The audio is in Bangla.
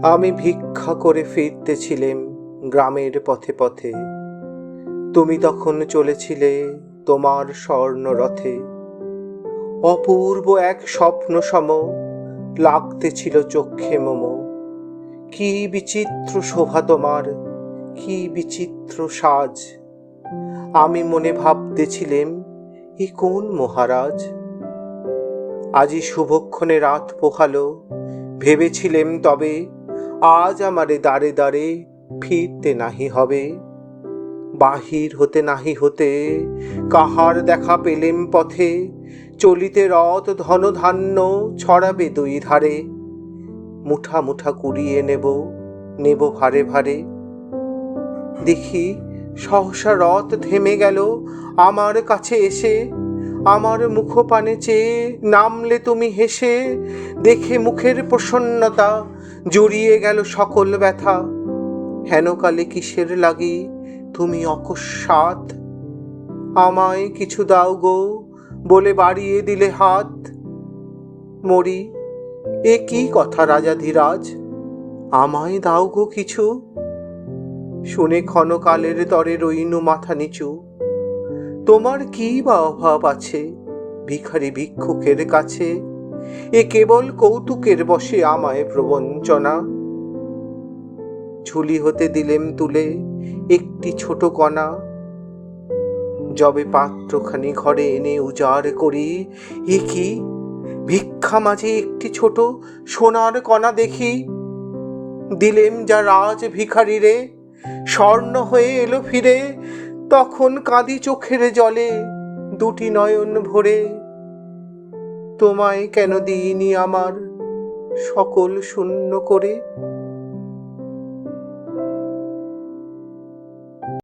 আমি ভিক্ষা করে ফিরতেছিলেম গ্রামের পথে পথে। তুমি তখন চলেছিলে তোমার স্বর্ণরথে। অপূর্ব এক স্বপ্ন সম লাগতেছিল চক্ষে মম। কি বিচিত্র শোভা তোমার, কি বিচিত্র সাজ। আমি মনে ভাবতেছিলেম, এ কোন মহারাজ। আজি শুভক্ষণে রাত পোহালো, ভেবেছিলেম তবে আজ আমারে দ্বারে দ্বারে ফিরতে নাহি হবে। বাহির হতে নাহি হতে কাহার দেখা পেলেম পথে, চলিতে রথ ধন ধান্য ছড়াবে দুই ধারে। মুঠা মুঠা কুড়িয়ে নেব, নেব ভারে ভারে। দেখি সহসা রথ থেমে গেল আমার কাছে এসে। আমার মুখপানে চেয়ে নামলে তুমি হেসে। দেখে মুখের প্রসন্নতা জুড়িয়ে গেল সকল ব্যথা। হেনকালে কিসের লাগি তুমি অকস্মাৎ, আমায় কিছু দাও গো বলে বাড়িয়ে দিলে হাত। মরি, এ কি কথা রাজাধিরাজ, আমায় দাও গো কিছু। শুনে ক্ষণকালের তরে রইনু মাথা নিচু। তোমার কি বা অভাব আছে ভিখারি ভিক্ষুকের কাছে, এ কেবল কৌতুকের বশে আমায় প্রবঞ্চনা। ঝুলি হতে দিলেম তুলে একটি ছোট কণা, যবে পাত্রখানি ঘরে এনে উজাড় করি, এ কি ভিক্ষা মাঝে একটি ছোট সোনার কণা দেখি। দিলেম যা রাজ ভিখারি রে, স্বর্ণ হয়ে এলো ফিরে। তখন কাঁদি চোখের জলে দুটি নয়ন ভরে। তোমায় কেন দিইনি আমার সকল শূন্য করে।